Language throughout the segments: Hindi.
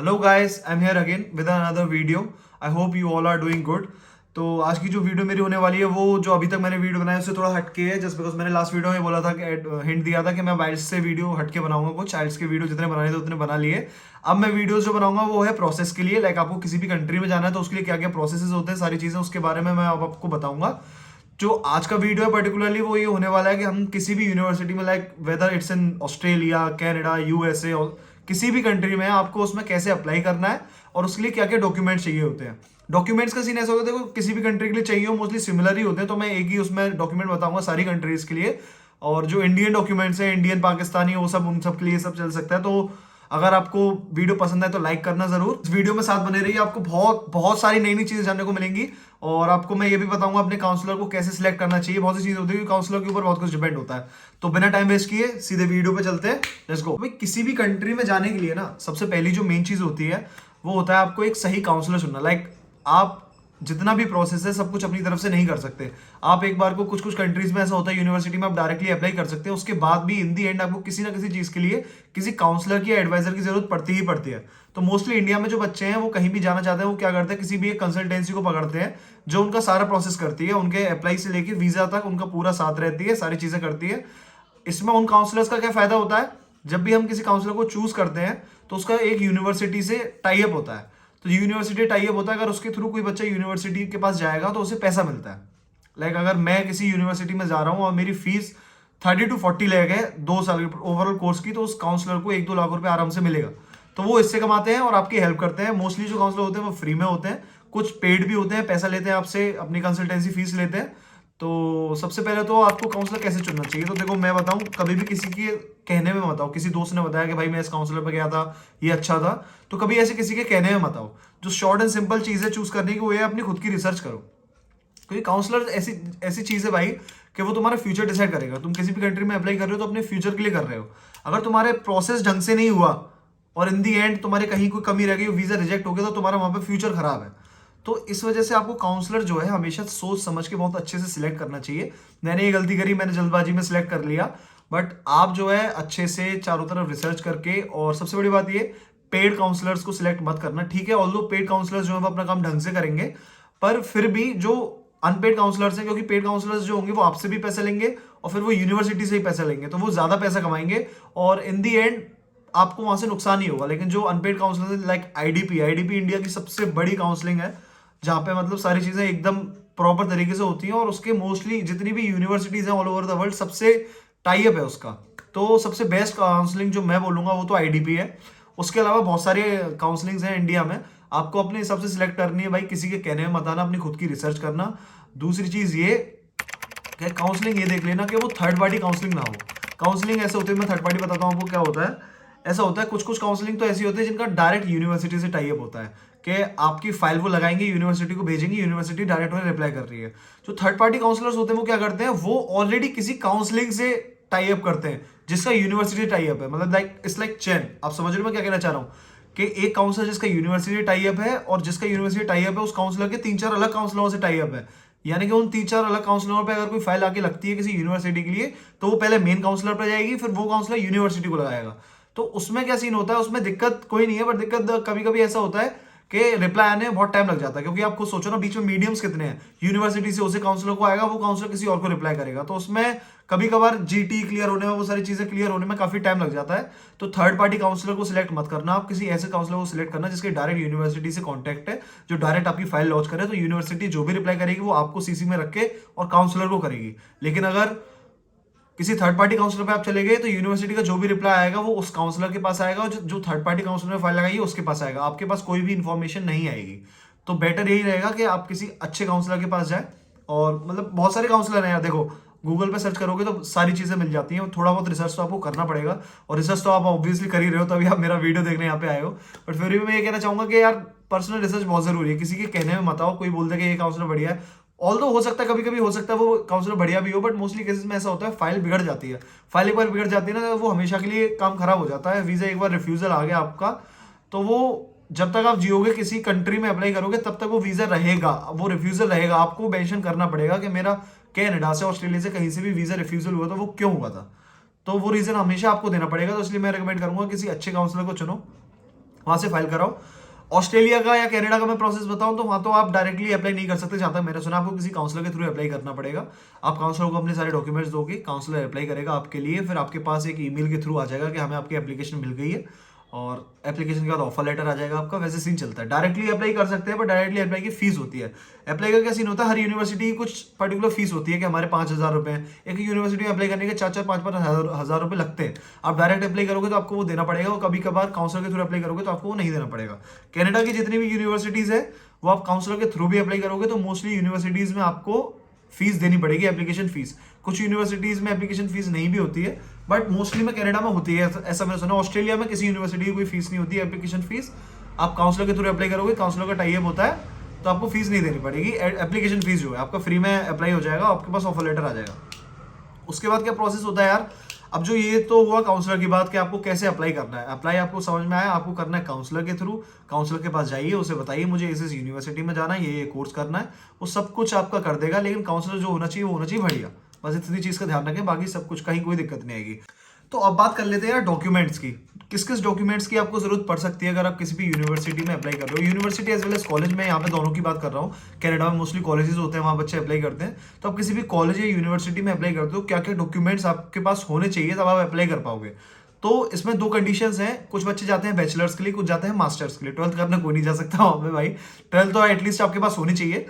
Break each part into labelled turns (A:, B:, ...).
A: Hello guys, I am here again with another video. I hope you all are doing good. तो आज की जो वीडियो मेरी होने वाली है वो जो अभी तक मैंने वीडियो बनाया उससे थोड़ा हटके है, जस्ट बिकॉज मैंने लास्ट वीडियो में बोला था कि हिंट दिया था कि मैं वाइल्ड से वीडियो हटके बनाऊंगा। कुछ चाइल्ड्स के वीडियो जितने बनाने थे उतने बना लिए। अब मैं वीडियोस जो बनाऊंगा वो है प्रोसेस के लिए, लाइक आपको किसी भी कंट्री में जाना है तो उसके लिए क्या क्या प्रोसेसेस होते हैं, सारी चीजें उसके बारे में मैं अब आपको बताऊंगा। जो आज का वीडियो है पर्टिकुलरली वो ये होने वाला है कि हम किसी भी यूनिवर्सिटी में, like whether it's in Australia, Canada, USA और किसी भी कंट्री में, आपको उसमें कैसे अप्लाई करना है और उसके लिए क्या क्या डॉक्यूमेंट्स चाहिए होते हैं। डॉक्यूमेंट्स का सीन ऐसा होता है, देखो किसी भी कंट्री के लिए चाहिए हो, मोस्टली सिमिलर ही होते हैं, तो मैं एक ही उसमें डॉक्यूमेंट बताऊंगा सारी कंट्रीज के लिए। और जो इंडियन डॉक्यूमेंट्स हैं, इंडियन पाकिस्तानी, वो सब उन सब के लिए सब चल सकता है। तो अगर आपको वीडियो पसंद है तो लाइक करना जरूर। इस वीडियो में साथ बने रहिए, आपको बहुत बहुत सारी नई नई चीजें जानने को मिलेंगी। और आपको मैं ये भी बताऊंगा अपने काउंसलर को कैसे सिलेक्ट करना चाहिए। बहुत सी चीजें होती है, काउंसलर के ऊपर बहुत कुछ डिपेंड होता है। तो बिना टाइम वेस्ट किए सीधे वीडियो पे चलते हैं, लेट्स गो। भाई किसी भी कंट्री में जाने के लिए ना सबसे पहली जो मेन चीज होती है वो होता है आपको एक सही काउंसलर चुनना। लाइक आप जितना भी प्रोसेस है सब कुछ अपनी तरफ से नहीं कर सकते। आप एक बार को कुछ कुछ कंट्रीज में ऐसा होता है यूनिवर्सिटी में आप डायरेक्टली अप्लाई कर सकते हैं, उसके बाद भी इन दी एंड आपको किसी ना किसी चीज के लिए किसी काउंसलर की एडवाइजर की जरूरत पड़ती ही पड़ती है। तो मोस्टली इंडिया में जो बच्चे हैं वो कहीं भी जाना चाहते हैं वो क्या करते हैं, किसी भी एक कंसल्टेंसी को पकड़ते हैं जो उनका सारा प्रोसेस करती है, उनके अप्लाई से लेके वीजा तक उनका पूरा साथ रहती है, सारी चीजें करती है। इसमें उन काउंसलर्स का क्या फायदा होता है, जब भी हम किसी काउंसलर को चूज करते हैं तो उसका एक यूनिवर्सिटी से टाई अप होता है। तो यूनिवर्सिटी टाई अप होता है, अगर उसके थ्रू कोई बच्चा यूनिवर्सिटी के पास जाएगा तो उसे पैसा मिलता है। लाइक अगर मैं किसी यूनिवर्सिटी में जा रहा हूँ और मेरी फीस 30 to 40 लाख है 2 साल के ओवरऑल कोर्स की, तो उस काउंसलर को 1-2 लाख रुपए आराम से मिलेगा। तो वो इससे कमाते हैं और आपकी हेल्प करते हैं। मोस्टली जो काउंसलर होते हैं वो फ्री में होते हैं, कुछ पेड भी होते हैं, पैसा लेते हैं आपसे, अपनी कंसल्टेंसी फीस लेते हैं। तो सबसे पहले तो आपको काउंसलर कैसे चुनना चाहिए, तो देखो मैं बताऊं, कभी भी किसी के कहने में मत आओ। किसी दोस्त ने बताया कि भाई मैं इस काउंसलर पर गया था, ये अच्छा था, तो कभी ऐसे किसी के कहने में मत आओ। जो शॉर्ट एंड सिंपल चीज है चूज करने की वो है अपनी खुद की रिसर्च करो। क्योंकि काउंसलर ऐसी ऐसी चीज है भाई कि वो तुम्हारा फ्यूचर डिसाइड करेगा। तुम किसी भी कंट्री में अप्लाई कर रहे हो तो अपने फ्यूचर के लिए कर रहे हो। अगर तुम्हारे प्रोसेस ढंग से नहीं हुआ और इन दी एंड तुम्हारे कहीं कोई कमी रह गई, वीजा रिजेक्ट हो गया, तो तुम्हारा वहां पे फ्यूचर खराब है। तो इस वजह से आपको काउंसलर जो है हमेशा सोच समझ के बहुत अच्छे से सिलेक्ट करना चाहिए। मैंने ये गलती करी, मैंने जल्दबाजी में सिलेक्ट कर लिया। बट आप जो है अच्छे से चारों तरफ रिसर्च करके, और सबसे बड़ी बात ये, पेड काउंसलर्स को सिलेक्ट मत करना। ठीक है, ऑल्दो पेड काउंसलर्स जो है वो अपना काम ढंग से करेंगे, पर फिर भी जो अनपेड काउंसलर्स हैं, क्योंकि पेड काउंसलर्स जो होंगे वो आपसे भी पैसे लेंगे और फिर वो यूनिवर्सिटी से ही पैसे लेंगे, तो वो ज्यादा पैसा कमाएंगे और इन दी एंड आपको वहां से नुकसान ही होगा। लेकिन जो unpaid counsellor like IDP, IDP India की सबसे बड़ी काउंसलिंग है, जहाँ पे मतलब सारी चीजें एकदम प्रॉपर तरीके से होती हैं और उसके मोस्टली जितनी भी यूनिवर्सिटीज हैं ऑल ओवर द वर्ल्ड सबसे टाई अप है उसका। तो सबसे बेस्ट काउंसलिंग जो मैं बोलूंगा वो तो आईडीपी है। उसके अलावा बहुत सारे काउंसलिंग्स हैं इंडिया में, आपको अपने हिसाब से सिलेक्ट करनी है। भाई किसी के कहने में मत आना, अपनी खुद की रिसर्च करना। दूसरी चीज ये कि काउंसलिंग ये देख लेना कि वो थर्ड पार्टी काउंसलिंग ना हो। काउंसलिंग ऐसे होते हैं, मैं थर्ड पार्टी बताता हूँ आपको क्या होता है। ऐसा होता है कुछ कुछ काउंसलिंग तो ऐसी होती है जिनका डायरेक्ट यूनिवर्सिटी से टाई अप होता है कि आपकी फाइल वो लगाएंगे, यूनिवर्सिटी को भेजेंगे, यूनिवर्सिटी डायरेक्ट उन्हें रिप्लाई कर रही है। जो थर्ड पार्टी काउंसलर्स होते हैं वो क्या करते हैं, वो ऑलरेडी किसी काउंसलिंग से टाई अप करते हैं जिसका यूनिवर्सिटी टाई अप है। मतलब लाइक इट्स लाइक चेन। आप समझ रहे हो मैं क्या कहना चाह रहा हूँ, कि एक काउंसलर जिसका यूनिवर्सिटी टाई अप है और जिसका यूनिवर्सिटी टाई अप है उस काउंसलर के 3-4 अलग काउंसलरों से टाई अप है। यानी कि उन 3-4 अलग काउंसलरों पे अगर कोई फाइल आके लगती है किसी यूनिवर्सिटी के लिए, तो वो पहले मेन काउंसलर पर जाएगी, फिर वो काउंसलर यूनिवर्सिटी को लगाएगा। तो उसमें क्या सीन होता है, उसमें दिक्कत कोई नहीं है, बट दिक्कत कभी कभी ऐसा होता है कि रिप्लाई आने में बहुत टाइम लग जाता है। क्योंकि आप खुद सोचो ना, बीच में मीडियम्स कितने हैं। यूनिवर्सिटी से उसे काउंसलर को आएगा, वो काउंसलर किसी और को रिप्लाई करेगा, तो उसमें कभी कभार जीटी क्लियर होने में, वो सारी चीजें क्लियर होने में काफी टाइम लग जाता है। तो थर्ड पार्टी काउंसलर को सिलेक्ट मत करना, आप किसी ऐसे काउंसलर को सिलेक्ट करना जिसके डायरेक्ट यूनिवर्सिटी से कॉन्टैक्ट है, जो डायरेक्ट आपकी फाइल लॉन्च करे। तो यूनिवर्सिटी जो भी रिप्लाई करेगी वो आपको सीसी में रख के और काउंसलर को करेगी। लेकिन अगर किसी थर्ड पार्टी काउंसलर पे आप चले गए तो यूनिवर्सिटी का जो भी रिप्लाई आएगा वो उस काउंसलर के पास आएगा, और जो थर्ड पार्टी काउंसलर ने फाइल लगाई है उसके पास आएगा, आपके पास कोई भी इंफॉर्मेशन नहीं आएगी। तो बेटर यही रहेगा कि आप किसी अच्छे काउंसलर के पास जाए। और मतलब बहुत सारे काउंसलर हैं यार, देखो गूगल पे सर्च करोगे तो सारी चीजें मिल जाती हैं। थोड़ा बहुत रिसर्च तो आपको करना पड़ेगा, और रिसर्च तो आप ऑब्वियसली कर ही रहे हो, तभी आप मेरा वीडियो देखने यहाँ पे आए हो। बट फिर भी मैं ये कहना चाहूंगा कि यार पर्सनल रिसर्च बहुत जरूरी है। किसी के कहने में मत आओ, कोई बोल दे कि ये काउंसलर बढ़िया है। ऑल्दो हो सकता है, कभी कभी हो सकता है वो काउंसलर बढ़िया भी हो, बट मोस्टली केसेस में ऐसा होता है फाइल बिगड़ जाती है। फाइल एक बार बिगड़ जाती है ना, तो वो हमेशा के लिए काम खराब हो जाता है। वीजा एक बार रिफ्यूजल आ गया आपका, तो वो जब तक आप जियोगे किसी कंट्री में अप्लाई करोगे तब तक वो वीजा रहेगा, वो रिफ्यूजल रहेगा। आपको मेंशन करना पड़ेगा कि मेरा कनाडा से, ऑस्ट्रेलिया से कहीं से भी वीजा रिफ्यूजल हुआ तो वो क्यों हुआ था। तो वो रीजन हमेशा आपको देना पड़ेगा। तो इसलिए मैं रिकमेंड करूंगा किसी अच्छे काउंसलर को चुनो। वहां से फाइल कराओ। ऑस्ट्रेलिया का या कनाडा का मैं प्रोसेस बताऊं तो वहां तो आप डायरेक्टली अप्लाई नहीं कर सकते, जहां तक मैंने सुना आपको किसी काउंसलर के थ्रू अप्लाई करना पड़ेगा। आप काउंसलर को अपने सारे डॉक्यूमेंट्स दोगे, काउंसलर अप्लाई करेगा आपके लिए, फिर आपके पास एक ईमेल के थ्रू आ जाएगा कि हमें आपकी एप्लीकेशन मिल गई है, और एप्लीकेशन के बाद ऑफर लेटर आ जाएगा आपका। वैसे सीन चलता है, डायरेक्टली अप्लाई कर सकते हैं, पर डायरेक्टली अप्लाई की फीस होती है। अप्लाई का क्या सीन होता है, हर यूनिवर्सिटी की कुछ पर्टिकुलर फीस होती है कि हमारे 5,000 रुपए हैं। एक यूनिवर्सिटी में अप्लाई करने के 4-4, 5-5 हजार रुपए लगते हैं। आप डायरेक्ट अप्लाई करोगे तो आपको वो देना पड़ेगा, और कभी कभार काउंसलर के थ्रू अप्लाई करोगे तो आपको वो नहीं देना पड़ेगा। कनाडा की जितनी भी यूनिवर्सिटीज है वो आप काउंसलर के थ्रू भी अप्लाई करोगे तो मोस्टली यूनिवर्सिटीज में आपको फीस देनी पड़ेगी, एप्लीकेशन फीस। कुछ यूनिवर्सिटीज में एप्लीकेशन फीस नहीं भी होती है, बट मोस्टली में कनाडा में होती है, ऐसा मैंने सुना। ऑस्ट्रेलिया में किसी यूनिवर्सिटी की कोई फीस नहीं होती है, एप्लीकेशन फीस। आप काउंसलर के थ्रू अप्लाई करोगे, काउंसलर का टाई अप होता है, तो आपको फीस नहीं देनी पड़ेगी। एप्लीकेशन फीस जो है आपका फ्री में अप्लाई हो जाएगा, आपके पास ऑफर लेटर आ जाएगा। उसके बाद क्या प्रोसेस होता है यार, अब जो ये तो हुआ काउंसलर की बात कि आपको कैसे अप्लाई करना है। अप्लाई आपको समझ में आया, आपको करना है काउंसलर के थ्रू। काउंसलर के पास जाइए, उसे बताइए मुझे इस यूनिवर्सिटी में जाना है, ये कोर्स करना है, वो सब कुछ आपका कर देगा। लेकिन काउंसलर जो होना चाहिए वो होना चाहिए बढ़िया, बस इतनी चीज का ध्यान रखें, बाकी सब कुछ कहीं कोई दिक्कत नहीं आएगी। तो अब बात कर लेते हैं यार डॉक्यूमेंट्स की। किस किस डॉक्यूमेंट्स की आपको जरूरत पड़ सकती है अगर आप किसी भी यूनिवर्सिटी में अप्लाई कर रहे हो। University as well as college में, यहाँ पे दोनों की बात कर रहा हूँ। कनाडा में मोस्टली कॉलेजेस होते हैं, वहाँ बच्चे अप्लाई करते हैं। तो आप किसी भी कॉलेज या यूनिवर्सिटी में अप्लाई करते हो, क्या क्या डॉक्यूमेंट्स आपके पास होने चाहिए तब आप अप्लाई कर पाओगे। तो इसमें दो कंडीशंस हैं, कुछ बच्चे जाते हैं बैचलर्स के लिए, कुछ जाते हैं मास्टर्स के लिए। 12th करने कोई नहीं जा सकता वहाँ पे भाई, 12th तो एटलीस्ट आपके पास होनी चाहिए।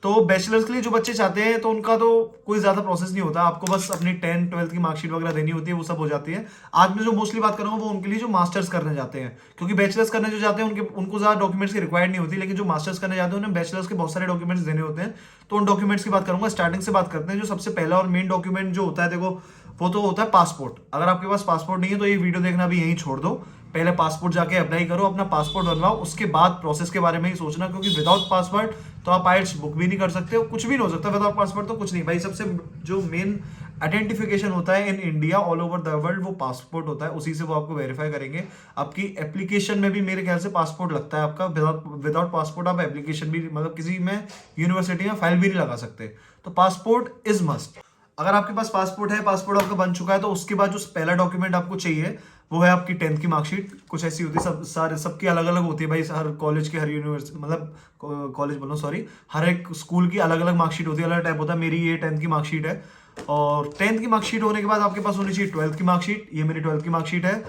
A: तो बैचलर्स के लिए जो बच्चे चाहते हैं तो उनका तो कोई ज्यादा प्रोसेस नहीं होता, आपको बस अपनी 10th 12th की मार्कशीट वगैरह देनी होती है, वो सब हो जाती है। आज मैं जो मोस्टली बात कर रहा हूँ वो उनके लिए जो मास्टर्स करने जाते हैं, क्योंकि बैचलर्स करने जो जाते हैं उनको ज्यादा डॉक्यूमेंट्स की रिक्वायर्ड नहीं होती, लेकिन जो मास्टर्स करने जाते हैं उन्हें बैचलर्स के बहुत सारे डॉक्यूमेंट्स देने होते हैं। तो उन डॉक्यूमेंट्स की बात करूंगा, स्टार्टिंग से बात करते हैं। जो सबसे पहला और मेन डॉक्यूमेंट जो होता है, देखो वो तो होता है पासपोर्ट। अगर आपके पास पासपोर्ट नहीं है तो ये वीडियो देखना भी यहीं छोड़ दो, पहले पासपोर्ट जाके अप्लाई करो, अपना पासपोर्ट बनवाओ, उसके बाद प्रोसेस के बारे में ही सोचना, क्योंकि विदाउट पासपोर्ट तो आप आइल्स बुक भी नहीं कर सकते हो, कुछ भी नहीं हो सकता विदाउट पासपोर्ट। तो कुछ नहीं भाई, सबसे जो मेन आइडेंटिफिकेशन होता है in India all over the world वो पासपोर्ट होता है, उसी से वो आपको वेरीफाई करेंगे। आपकी एप्लीकेशन में भी मेरे ख्याल से पासपोर्ट लगता है आपका, विदाउट पासपोर्ट आप एप्लीकेशन भी मतलब किसी में यूनिवर्सिटी में फाइल भी नहीं लगा सकते। तो पासपोर्ट इज मस्ट। अगर आपके पास पासपोर्ट है, पासपोर्ट आपका बन चुका है, तो उसके बाद जो पहला डॉक्यूमेंट आपको चाहिए वो है आपकी 10th की मार्कशीट। कुछ ऐसी होती है, सब सारे सबकी अलग अलग होती है भाई, हर कॉलेज की, हर यूनिवर्सिटी मतलब कॉलेज बोलो सॉरी, हर एक स्कूल की अलग अलग मार्कशीट होती है, अलग टाइप होता है। मेरी ये 10th की मार्कशीट है, और 10th की मार्कशीट होने के बाद आपके पास होनी चाहिए 12th की मार्कशीट। ये मेरी 12th की मार्कशीट है।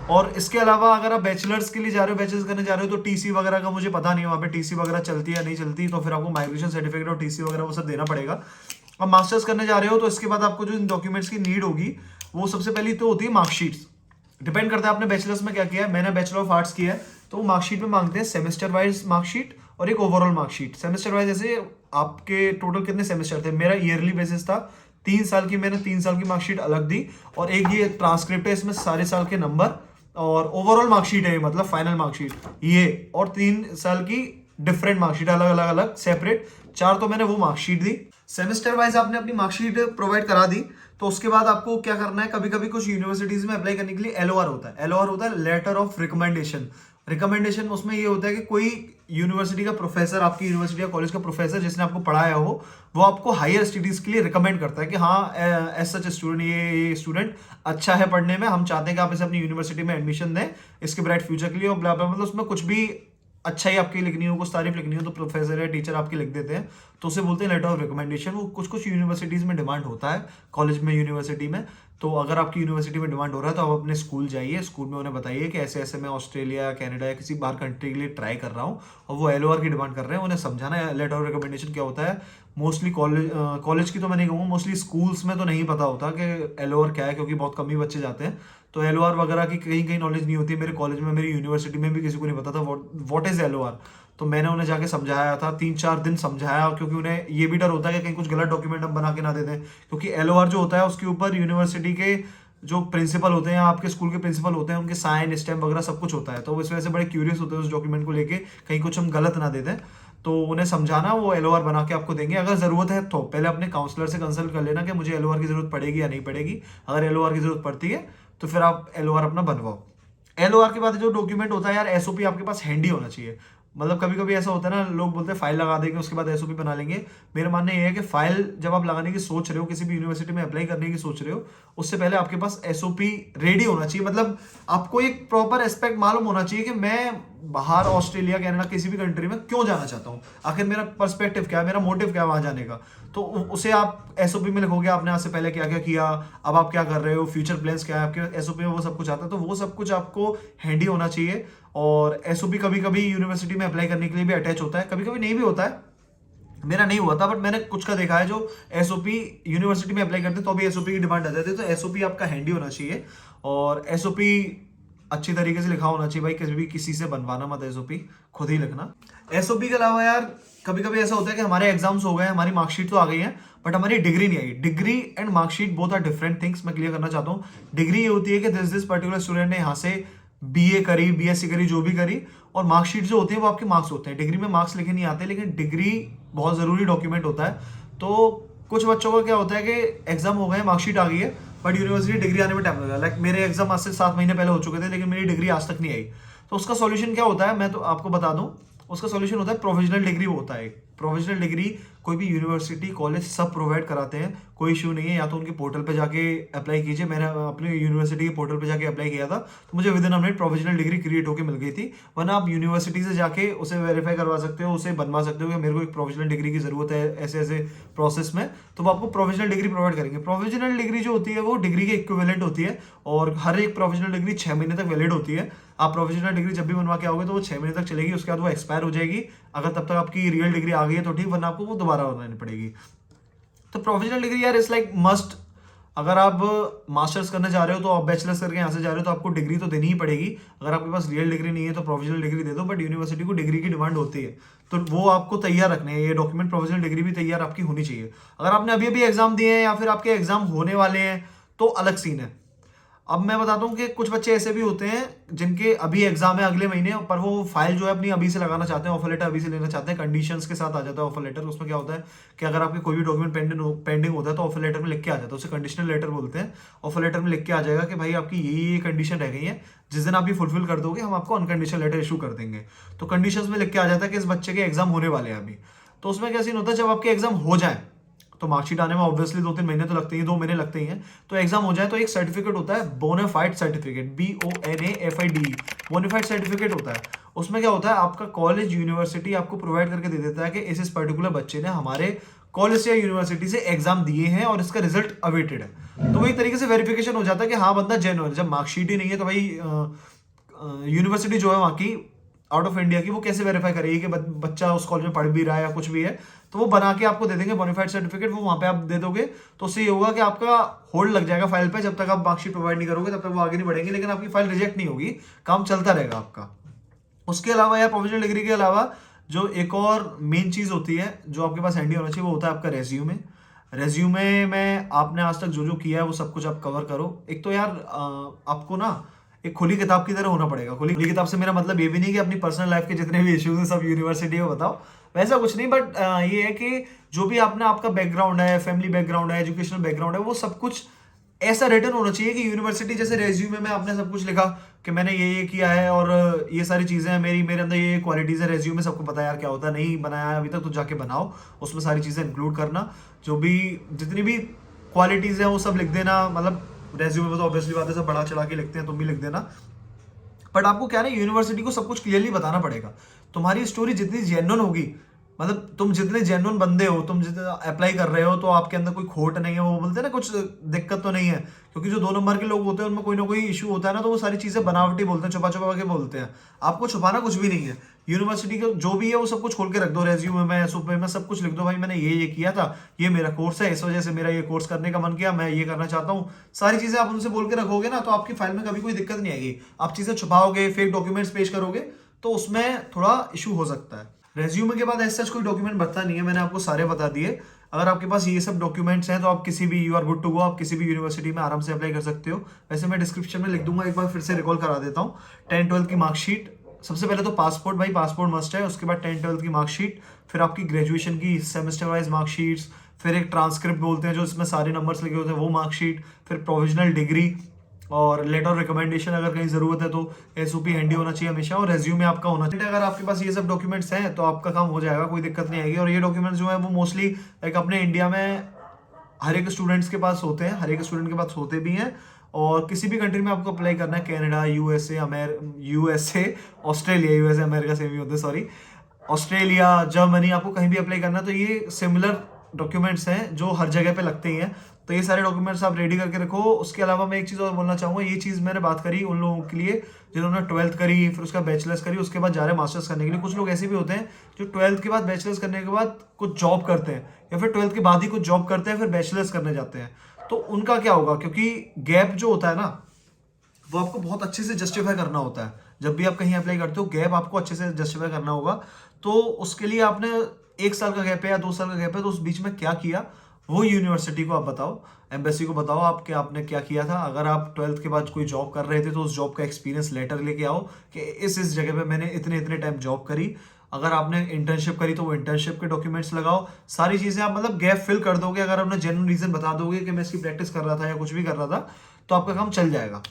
A: और इसके अलावा अगर आप बैचलर्स के लिए जा रहे हो, बैचलर्स करने जा रहे हो, तो टीसी वगैरह का मुझे पता नहीं है वहाँ पे टीसी वगैरह चलती है या नहीं चलती, तो फिर आपको माइग्रेशन सर्टिफिकेट और टीसी वगैरह वो सब देना पड़ेगा। अब मास्टर्स करने जा रहे हो तो इसके बाद आपको जो डॉक्यूमेंट्स की नीड होगी वो सबसे पहली तो होती है मार्कशीट्स। डिपेंड करता है आपने बैचलर्स में क्या किया है। मैंने बैचलर ऑफ आर्ट्स किया है, तो वो मार्कशीट में मांगते हैं सेमेस्टर वाइज मार्कशीट और एक ओवरऑल मार्कशीट। सेमेस्टर वाइज जैसे आपके टोटल कितने सेमेस्टर थे, मेरा ईयरली बेसिस था 3 साल की, मैंने 3 साल की मार्कशीट अलग दी, और एक ये ट्रांसक्रिप्ट है, इसमें सारे साल के नंबर, और ओवरऑल मार्कशीट है मतलब फाइनल मार्कशीट ये, और 3 साल की डिफरेंट मार्कशीट अलग अलग अलग सेपरेट, 4 तो मैंने वो मार्कशीट दी। सेमेस्टर वाइज आपने अपनी मार्कशीट प्रोवाइड करा दी, तो उसके बाद आपको क्या करना है, कभी कभी कुछ यूनिवर्सिटीज में अप्लाई करने के लिए एलओआर होता है। एलओआर होता है लेटर ऑफ रिकमेंडेशन। रिकमेंडेशन उसमें ये होता है कि कोई यूनिवर्सिटी का प्रोफेसर, आपकी यूनिवर्सिटी या कॉलेज का प्रोफेसर जिसने आपको पढ़ाया हो, वो आपको हायर स्टडीज के लिए रिकमेंड करता है कि हाँ एज सच स्टूडेंट, ये स्टूडेंट अच्छा है पढ़ने में, हम चाहते हैं कि आप इसे अपनी यूनिवर्सिटी में एडमिशन दें इसके ब्राइट फ्यूचर के लिए, और ब्ला ब्ला, मतलब उसमें कुछ भी अच्छा ही आपकी लिखनी हो, कुछ तारीफ लिखनी हो, तो प्रोफेसर या टीचर आपकी लिख देते हैं, तो उसे बोलते हैं लेटर ऑफ रिकमेंडेशन। वो कुछ कुछ यूनिवर्सिटीज में डिमांड होता है, कॉलेज में, यूनिवर्सिटी में। तो अगर आपकी यूनिवर्सिटी में डिमांड हो रहा है तो आप अपने स्कूल जाइए, स्कूल में उन्हें बताइए कि ऐसे ऐसे मैं ऑस्ट्रेलिया, कनाडा या किसी बाहर कंट्री के लिए ट्राई कर रहा हूँ, और वो एलओआर की डिमांड कर रहे हैं। उन्हें समझाना है लेटर ऑफ रिकमेंडेशन क्या होता है। मोस्टली कॉलेज की तो मैं नहीं कहूँगा, मोस्टली स्कूल्स में तो नहीं पता होता कि एलओआर क्या है, क्योंकि बहुत कम ही बच्चे जाते हैं, तो एलओआर वगैरह की कहीं कहीं नॉलेज नहीं होती। मेरे कॉलेज में, मेरी यूनिवर्सिटी में भी किसी को नहीं पता था व्हाट इज एलओआर। तो मैंने उन्हें जाके समझाया था, 3-4 दिन समझाया, क्योंकि उन्हें ये भी डर होता है कि कहीं कुछ गलत डॉक्यूमेंट हम बना के ना दे दें, क्योंकि एलओआर जो होता है उसके ऊपर यूनिवर्सिटी के जो प्रिंसिपल होते हैं, आपके स्कूल के प्रिंसिपल होते हैं, उनके साइन स्टैम्प वगैरह सब कुछ होता है। तो इस वजह से बड़े क्यूरियस होते हैं उस डॉक्यूमेंट को लेके, कहीं कुछ हम गलत ना दे दें। तो उन्हें समझाना, वो एलओआर बना के आपको देंगे। अगर जरूरत है तो पहले अपने काउंसलर से कंसल्ट कर लेना कि मुझे एलओआर की जरूरत पड़ेगी या नहीं पड़ेगी। अगर एलओआर की जरूरत पड़ती है तो फिर आप एलओआर अपना बनवाओ। एलओआर के बाद जो डॉक्यूमेंट होता है यार, एसओपी आपके पास हैंडी होना चाहिए। मतलब कभी कभी ऐसा होता है ना, लोग बोलते हैं फाइल लगा देंगे उसके बाद एसओपी बना लेंगे। मेरा मानना ये है कि फाइल जब आप लगाने की सोच रहे हो, किसी भी यूनिवर्सिटी में अप्लाई करने की सोच रहे हो, उससे पहले आपके पास एसओपी रेडी होना चाहिए। मतलब आपको एक प्रॉपर एस्पेक्ट मालूम होना चाहिए कि मैं बाहर ऑस्ट्रेलिया, कनाडा, किसी भी कंट्री में क्यों जाना चाहता हूँ, आखिर मेरा पर्सपेक्टिव क्या है, मेरा मोटिव क्या है वहां जाने का। तो उसे आप एसओपी में लिखोगे, आपने आज से पहले क्या क्या किया, अब आप क्या कर रहे हो, फ्यूचर प्लान्स क्या है आपके, एसओपी में वो सब कुछ आता है। तो वो सब कुछ आपको हैंडी होना चाहिए। और एसओपी कभी कभी यूनिवर्सिटी में अप्लाई करने के लिए भी अटैच होता है, कभी कभी नहीं भी होता है। मेरा नहीं हुआ था, बट मैंने कुछ का देखा है जो एसओपी यूनिवर्सिटी में अप्लाई करते हैं तो अभी एसओपी की डिमांड आ जाती है। तो एसओपी आपका हैंडी होना चाहिए, और एसओपी अच्छी तरीके से लिखा होना चाहिए भाई। किसी से बनवाना मत एसओपी, खुद ही लिखना। एसओपी के अलावा यार कभी कभी ऐसा होता है कि हमारे एग्जाम्स हो गए, हमारी मार्कशीट तो आ गई है, बट हमारी डिग्री नहीं आई। Degree and marksheet both are different things, मैं क्लियर करना चाहता हूँ। डिग्री ये होती है कि दिस पर्टिकुलर स्टूडेंट ने यहाँ से बीए करी, बीएससी करी, जो भी करी, और मार्कशीट जो होती है वो आपके मार्क्स होते हैं। डिग्री में मार्क्स लिखे नहीं आते, लेकिन डिग्री बहुत जरूरी डॉक्यूमेंट होता है। तो कुछ बच्चों का क्या होता है कि एग्जाम हो गए, मार्कशीट आ गई है, बट यूनिवर्सिटी डिग्री आने में टाइम लगेगा। लाइक मेरे एग्जाम आज से 7 महीने पहले हो चुके थे, लेकिन मेरी डिग्री आज तक नहीं आई। तो उसका सॉल्यूशन क्या होता है, मैं तो आपको बता दूं। उसका सॉल्यूशन होता है प्रोविजनल डिग्री होता है। प्रोविजनल डिग्री कोई भी यूनिवर्सिटी, कॉलेज सब प्रोवाइड कराते हैं, कोई इशू नहीं है। या तो उनके पोर्टल पे जाके अप्लाई कीजिए, मैंने अपने यूनिवर्सिटी के पोर्टल पे जाके अप्लाई किया था, तो मुझे with in a minute provisional degree create होकर मिल गई थी। वरना आप यूनिवर्सिटी से जाके उसे वेरीफाई करवा सकते हो, उसे बनवा सकते हो कि मेरे को एक प्रोविजनल डिग्री की जरूरत है ऐसे ऐसे प्रोसेस में, तो वो आपको प्रोविजनल डिग्री प्रोवाइड करेंगे। प्रोविजनल डिग्री जो होती है वो डिग्री के इक्विवेलेंट होती है, और हर एक प्रोविजनल डिग्री 6 महीने तक वैलिड होती है। आप प्रोविजनल डिग्री जब भी बनवा के आओगे तो वो 6 महीने तक चलेगी, उसके बाद वो एक्सपायर हो जाएगी। अगर तब तक आपकी रियल डिग्री आ गई है तो ठीक, वरना आपको वो दोबारा बनानी पड़ेगी। तो प्रोविजनल डिग्री यार इज लाइक मस्ट। अगर आप मास्टर्स करने जा रहे हो, तो आप बैचलर्स करके यहाँ से जा रहे हो, तो आपको डिग्री तो देनी ही पड़ेगी। अगर आपके पास रियल डिग्री नहीं है तो प्रोविजनल डिग्री दे दो, बट यूनिवर्सिटी को डिग्री की डिमांड होती है, तो वो आपको तैयार रखने हैं ये डॉक्यूमेंट। प्रोविजनल डिग्री भी तैयार आपकी होनी चाहिए। अगर आपने अभी अभी एग्जाम दिए हैं या फिर आपके एग्जाम होने वाले हैं तो अलग सीन है। अब मैं बताता हूँ कि कुछ बच्चे ऐसे भी होते हैं जिनके अभी एग्जाम है अगले महीने, पर वो फाइल जो है अपनी अभी से लगाना चाहते हैं, ऑफर लेटर अभी से लेना चाहते हैं, कंडीशंस के साथ आ जाता है ऑफर लेटर। उसमें क्या होता है कि अगर आपके कोई भी डॉक्यूमेंट पेंडिंग होता है तो ऑफर लेटर में लिख के आ जाता है, उसे कंडीशनल लेटर बोलते हैं। ऑफर लेटर में लिख के आ जाएगा कि भाई आपकी ये कंडीशन रह गई है, जिस दिन आप ये फुलफिल कर दोगे हम आपको अनकंडीशनल लेटर इशू कर देंगे। तो कंडीशंस में लिख के आ जाता है कि इस बच्चे के एग्जाम होने वाले हैं अभी। तो उसमें क्या सीन होता है, जब आपके एग्जाम हो जाए तो मार्कशीट आने में ऑब्वियसली 2-3 महीने तो लगते ही, 2 महीने लगते ही हैं। तो एग्जाम हो जाए तो एक सर्टिफिकेट होता है, bonafide certificate, BONAFID, bonafide certificate होता है। उसमें क्या होता है, आपका कॉलेज यूनिवर्सिटी आपको प्रोवाइड करके दे देता है कि इस पर्टिकुलर बच्चे ने हमारे कॉलेज या यूनिवर्सिटी से एग्जाम दिए हैं और इसका रिजल्ट अवेटेड है। तो वही तरीके से वेरिफिकेशन हो जाता है कि हाँ बंदा जेन्युइन है। जब मार्कशीट ही नहीं है तो भाई यूनिवर्सिटी जो है वहाँ की, आउट ऑफ इंडिया की, वो कैसे वेरीफाई करेगी कि बच्चा उस कॉलेज में पढ़ भी रहा है या कुछ भी है। तो वो बना के आपको दे देंगे बोनाफाइड सर्टिफिकेट, वो वहां पे आप दे दोगे, तो उससे ये होगा कि आपका होल्ड लग जाएगा फाइल पे। जब तक आप मार्कशीट प्रोवाइड नहीं करोगे तब तक वो आगे नहीं बढ़ेंगे, लेकिन आपकी फाइल रिजेक्ट नहीं होगी, काम चलता रहेगा आपका। उसके अलावा यार प्रोफेशनल डिग्री के अलावा जो एक और मेन चीज होती है जो आपके पास हैंडी होना चाहिए, वो होता है आपका रेज्यूमे। रेज्यूमे में आपने आज तक जो जो किया है वो सब कुछ आप कवर करो। एक तो यार आपको ना एक खुली किताब की तरह होना पड़ेगा। खुली किताब से मेरा मतलब ये भी नहीं कि अपनी पर्सनल लाइफ के जितने भी इश्यूज हैं सब यूनिवर्सिटी में बताओ, वैसा कुछ नहीं। बट ये है कि जो भी आपने, आपका बैकग्राउंड है, फैमिली बैकग्राउंड है, एजुकेशनल बैकग्राउंड है, वो सब कुछ ऐसा रिटर्न होना चाहिए कि यूनिवर्सिटी जैसे रेज्यूमे में आपने सब कुछ लिखा कि मैंने ये किया है और ये सारी चीजें हैं, मेरे अंदर ये क्वालिटीज है। रेज्यूमे सबको पता है यार क्या होता है, नहीं बनाया है अभी तक तो जाके बनाओ, उसमें सारी चीजें इंक्लूड करना। जो भी जितनी भी क्वालिटीज है वो सब लिख देना। मतलब रेज्यूमे में तो ऑब्वियसली बात है सब बढ़ा चढ़ा के लिखते हैं, तुम भी लिख देना। बट आपको क्या है ना, यूनिवर्सिटी को सब कुछ क्लियरली बताना पड़ेगा। तुम्हारी स्टोरी जितनी जेन्युइन होगी, मतलब तुम जितने जेन्युइन बंदे हो, तुम जितना अप्लाई कर रहे हो, तो आपके अंदर कोई खोट नहीं है, वो बोलते हैं ना कुछ दिक्कत तो नहीं है। क्योंकि जो 2 नंबर के लोग होते हैं उनमें कोई ना कोई इशू होता है ना, तो वो सारी चीजें बनावटी बोलते हैं, छुपा छुपा के बोलते हैं। आपको छुपाना कुछ भी नहीं है। यूनिवर्सिटी का जो भी है वो सब कुछ खोल के रख दो, रेज्यूमे में, एसओपी में सब कुछ लिख दो, भाई मैंने ये किया था, ये मेरा कोर्स है, इस वजह से मेरा ये कोर्स करने का मन किया, मैं ये करना चाहता हूँ। सारी चीजें आप उनसे बोल के रखोगे ना, तो आपकी फाइल में कभी कोई दिक्कत नहीं आएगी। आप चीजें छुपाओगे, फेक डॉक्यूमेंट्स पेश करोगे, तो उसमें थोड़ा इशू हो सकता है। रेज्यूमे के बाद ऐसा कोई डॉक्यूमेंट बनता नहीं है, मैंने आपको सारे बता दिए। अगर आपके पास ये सब डॉक्यूमेंट्स हैं तो आप किसी भी, you are good to go, आप किसी भी यूनिवर्सिटी में आराम से अप्लाई कर सकते हो। वैसे मैं डिस्क्रिप्शन में लिख दूंगा, एक बार फिर से रिकॉल करा देता हूँ। 10-12 की मार्कशीट, सबसे पहले तो पासपोर्ट, भाई पासपोर्ट मस्ट है। उसके बाद 10-12 की मार्कशीट, फिर आपकी ग्रेजुएशन की सेमेस्टर वाइज मार्कशीट्स, फिर एक ट्रांसक्रिप्ट बोलते हैं जो इसमें सारे नंबर्स लिखे होते हैं वो मार्कशीट, फिर प्रोविजनल डिग्री, और लेटर ऑफ रिकमेंडेशन अगर कहीं जरूरत है तो एसओपी हैंडी होना चाहिए हमेशा, और रेज्यूमे आपका होना चाहिए। अगर आपके पास ये सब डॉक्यूमेंट्स हैं तो आपका काम हो जाएगा, कोई दिक्कत नहीं आएगी। और ये डॉक्यूमेंट्स जो है वो मोस्टली लाइक अपने इंडिया में हर एक स्टूडेंट्स के पास होते हैं, हर एक स्टूडेंट के पास होते भी हैं। और किसी भी कंट्री में आपको अप्लाई करना है, Canada, USA, Australia, USA America same ही होते हैं, सॉरी, ऑस्ट्रेलिया, जर्मनी, आपको कहीं भी अप्लाई करना है तो ये सिमिलर डॉक्यूमेंट्स हैं जो हर जगह पे लगते ही हैं। तो ये सारे डॉक्यूमेंट्स आप रेडी करके रखो। उसके अलावा मैं एक चीज़ और बोलना चाहूँगा, ये चीज़ मैंने बात करी उन लोगों के लिए जिन्होंने 12th करी, फिर उसका बैचलर्स करी, उसके बाद जा रहे हैं मास्टर्स करने के लिए। कुछ लोग ऐसे भी होते हैं जो 12th के बाद, बैचलर्स करने के बाद कुछ जॉब करते हैं, या फिर 12th के बाद ही कुछ जॉब करते हैं, फिर बैचलर्स करने जाते हैं। तो उनका क्या होगा, क्योंकि गैप जो होता है ना वो आपको बहुत अच्छे से जस्टिफाई करना होता है। जब भी आप कहीं अप्लाई करते हो, गैप आपको अच्छे से जस्टिफाई करना होगा। तो उसके लिए आपने 1 साल का गैप है या 2 साल का गैप है, तो उस बीच में क्या किया वो यूनिवर्सिटी को आप बताओ, एम्बेसी को बताओ आपने क्या किया था। अगर आप 12th के बाद कोई जॉब कर रहे थे तो उस जॉब का एक्सपीरियंस लेटर लेके आओ कि इस जगह पे मैंने इतने इतने टाइम जॉब करी। अगर आपने इंटर्नशिप करी तो वो इंटर्नशिप के डॉक्यूमेंट्स लगाओ। सारी चीजें आप मतलब गैप फिल कर दोगे। अगर आपने जेन्युइन रीजन बता दोगे कि मैं इसकी प्रैक्टिस कर रहा था या कुछ भी कर रहा था, तो आपका काम चल जाएगा।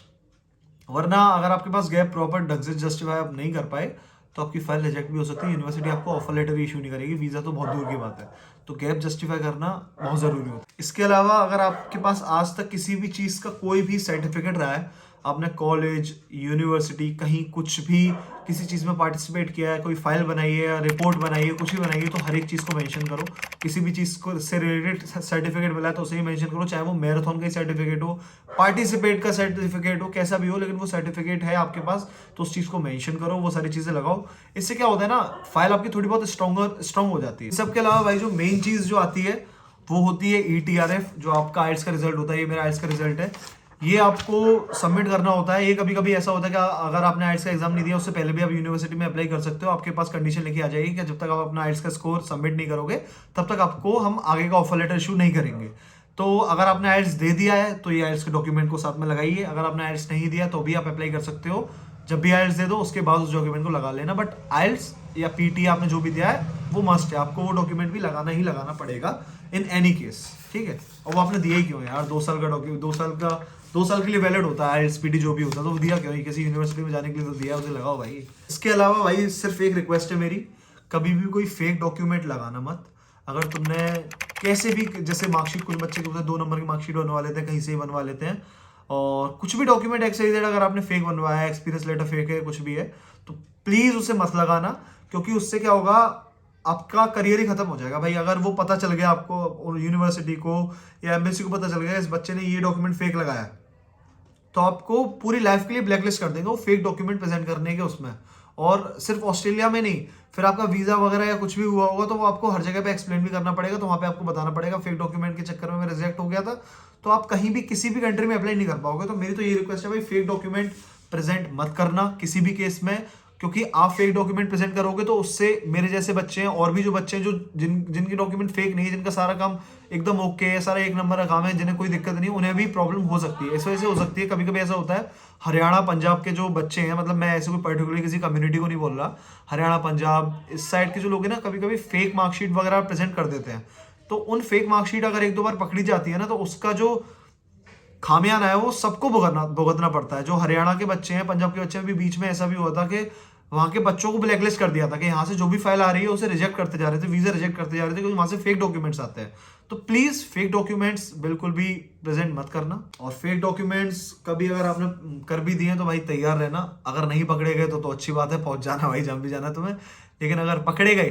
A: वरना अगर आपके पास गैप प्रॉपर ढंग से जस्टिफाई आप नहीं कर पाए तो आपकी फाइल रिजेक्ट भी हो सकती है। यूनिवर्सिटी आपको ऑफर लेटर इशू नहीं करेगी, वीजा तो बहुत दूर की बात है। तो गैप जस्टिफाई करना बहुत जरूरी होता है। इसके अलावा अगर आपके पास आज तक किसी भी चीज का कोई भी सर्टिफिकेट रहा है, आपने कॉलेज, यूनिवर्सिटी, कहीं कुछ भी किसी चीज में पार्टिसिपेट किया है, कोई फाइल बनाई है या रिपोर्ट बनाई है, कुछ भी बनाई है, तो हर एक चीज को मेंशन करो। किसी भी चीज को से रिलेटेड सर्टिफिकेट मिला है तो उसे ही मेंशन करो, चाहे वो मैराथन का सर्टिफिकेट हो, पार्टिसिपेट का सर्टिफिकेट हो, कैसा भी हो, लेकिन वो सर्टिफिकेट है आपके पास तो उस चीज को मेंशन करो, वो सारी चीजें लगाओ। इससे क्या होता है ना, फाइल आपकी थोड़ी बहुत स्ट्रॉन्ग हो जाती है। सबके अलावा भाई जो मेन चीज जो आती है वो होती है ETRF, जो आपका आइल्स का रिजल्ट होता है। ये मेरा आइल्स का रिजल्ट है, ये आपको सबमिट करना होता है। ये कभी कभी ऐसा होता है कि अगर आपने आइल्स का एग्जाम नहीं दिया उससे पहले भी आप यूनिवर्सिटी में अप्लाई कर सकते हो। आपके पास कंडीशन लिखी आ जाएगी कि जब तक आप अपना आइल्स का स्कोर सबमिट नहीं करोगे तब तक आपको हम आगे का ऑफर लेटर इशू नहीं करेंगे। तो अगर आपने आइल्स दे दिया है तो ये आइल्स के डॉक्यूमेंट को साथ में लगाइए। अगर आपने आइल्स नहीं दिया तो भी आप अप्लाई कर सकते हो। जब भी आइल्स दे दो उसके बाद उस डॉक्यूमेंट को लगा लेना, बट आइल्स या PT आपने जो भी दिया है वो मस्ट है, आपको वो डॉक्यूमेंट भी लगाना ही लगाना पड़ेगा इन एनी केस, ठीक है। और वो आपने दिया ही क्यों है यार, 2 साल का डॉक्यूमेंट, 2 साल के लिए वैलिड होता है आइल्स PT जो भी होता है, तो वो दिया क्यों है, किसी यूनिवर्सिटी में जाने के लिए तो दिया, उसे लगाओ भाई। इसके अलावा भाई सिर्फ एक रिक्वेस्ट है मेरी, कभी भी कोई फेक डॉक्यूमेंट लगाना मत। अगर तुमने कैसे भी, जैसे मार्कशीट, कुछ बच्चे को 2 नंबर की मार्कशीट बनवा लेते हैं, कहीं से ही बनवा लेते हैं, और कुछ भी डॉक्यूमेंट एक्सवाइजेड अगर आपने फेक बनवाया है, एक्सपीरियंस लेटर फेक है, कुछ भी है, तो प्लीज उसे मत लगाना, क्योंकि उससे क्या होगा, आपका करियर ही खत्म हो जाएगा भाई। अगर वो पता चल गया आपको, यूनिवर्सिटी को या एम्बेसी को पता चल गया इस बच्चे ने ये डॉक्यूमेंट फेक लगाया, तो आपको पूरी लाइफ के लिए ब्लैकलिस्ट कर देंगे वो फेक डॉक्यूमेंट प्रेजेंट करने के उसमें। और सिर्फ ऑस्ट्रेलिया में नहीं, फिर आपका वीजा वगैरह या कुछ भी हुआ होगा तो वो आपको हर जगह पे एक्सप्लेन भी करना पड़ेगा। तो वहां पे आपको बताना पड़ेगा फेक डॉक्यूमेंट के चक्कर में मैं रिजेक्ट हो गया था, तो आप कहीं भी किसी भी कंट्री में अप्लाई नहीं कर पाओगे। तो मेरी तो ये रिक्वेस्ट है भाई, फेक डॉक्यूमेंट प्रेजेंट मत करना किसी भी केस में, क्योंकि आप फेक डॉक्यूमेंट प्रेजेंट करोगे तो उससे मेरे जैसे बच्चे हैं और भी जो बच्चे हैं जो जिनकी डॉक्यूमेंट फेक नहीं है, जिनका सारा काम एकदम ओके है, सारा 1 नंबर का काम है, जिन्हें कोई दिक्कत नहीं, उन्हें भी प्रॉब्लम हो सकती है। इस वजह से हो सकती है, कभी कभी ऐसा होता है हरियाणा पंजाब के जो बच्चे हैं, मतलब मैं ऐसे कोई पर्टिकुलर किसी कम्युनिटी को नहीं बोल रहा, हरियाणा पंजाब इस साइड के जो लोग हैं ना, कभी कभी फेक मार्कशीट वगैरह प्रेजेंट कर देते हैं। तो उन फेक मार्कशीट अगर 1-2 बार पकड़ी जाती है ना, तो उसका जो खामियाना है वो सबको भुगतना पड़ता है। जो हरियाणा के बच्चे हैं, पंजाब के बच्चे हैं, भी बीच में ऐसा भी हुआ था कि वहां के बच्चों को ब्लैकलिस्ट कर दिया था कि यहाँ से जो भी फाइल आ रही है उसे रिजेक्ट करते जा रहे थे, वीजा रिजेक्ट करते जा रहे थे, क्योंकि वहां से फेक डॉक्यूमेंट्स आते हैं। तो प्लीज फेक डॉक्यूमेंट्स बिल्कुल भी प्रेजेंट मत करना। और फेक डॉक्यूमेंट्स कभी अगर आपने कर भी दिए तो भाई तैयार रहना, अगर नहीं पकड़े गए तो अच्छी बात है, पहुंच जाना भाई जब भी जाना तुम्हें, लेकिन अगर पकड़े गए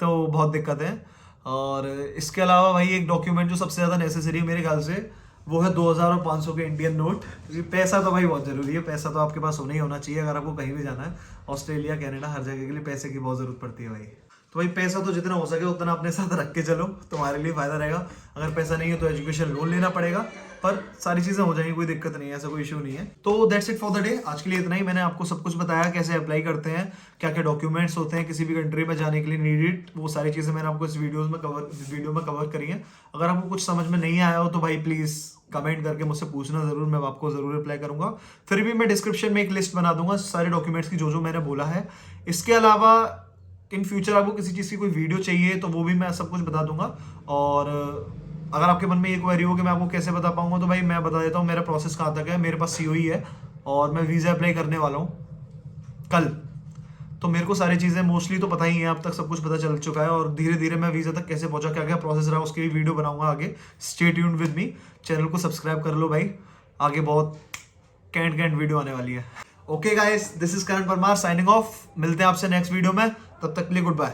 A: तो बहुत दिक्कत है। और इसके अलावा भाई एक डॉक्यूमेंट जो सबसे ज्यादा नेसेसरी है मेरे ख्याल से, वो है 2000 और 500 के इंडियन नोट, क्योंकि पैसा तो भाई बहुत जरूरी है। पैसा तो आपके पास होना ही होना चाहिए अगर आपको कहीं भी जाना है, ऑस्ट्रेलिया, कनाडा, हर जगह के लिए पैसे की बहुत जरूरत पड़ती है भाई। तो भाई पैसा तो जितना हो सके उतना अपने साथ रख के चलो, तुम्हारे लिए फायदा रहेगा। अगर पैसा नहीं है तो एजुकेशन लोन लेना पड़ेगा, पर सारी चीजें हो जाएंगी, कोई दिक्कत नहीं है, ऐसा कोई इशू नहीं है। तो that's it for the day, आज के लिए इतना ही। मैंने आपको सब कुछ बताया, कैसे अप्लाई करते हैं, क्या क्या डॉक्यूमेंट्स होते हैं किसी भी कंट्री में जाने के लिए नीडेड, वो सारी चीजें मैंने आपको इस वीडियो में कवर करी है। अगर आपको कुछ समझ में नहीं आया हो तो भाई प्लीज कमेंट करके मुझसे पूछना जरूर, मैं आपको जरूर रिप्लाई करूंगा। फिर भी मैं डिस्क्रिप्शन में एक लिस्ट बना दूंगा सारे डॉक्यूमेंट्स की जो मैंने बोला है। इसके अलावा इन फ्यूचर आपको किसी चीज़ की कोई वीडियो चाहिए तो वो भी मैं सब कुछ बता दूंगा। और अगर आपके मन में ये क्वेरी हो कि मैं आपको कैसे बता पाऊंगा, तो भाई मैं बता देता हूँ मेरा प्रोसेस कहाँ तक है। मेरे पास COE है और मैं वीज़ा अप्लाई करने वाला हूँ कल। तो मेरे को सारी चीज़ें मोस्टली तो पता ही है, अब तक सब कुछ पता चल चुका है, और धीरे धीरे मैं वीज़ा तक कैसे पहुंचा, क्या क्या प्रोसेस रहा, उसकी भी वीडियो बनाऊंगा आगे। Stay tuned with me, channel को सब्सक्राइब कर लो भाई, आगे बहुत कैंट वीडियो आने वाली है। Okay guys, this is Karan Parmar signing off. मिलते हैं आपसे नेक्स्ट वीडियो में, तब तक के लिए गुड बाय।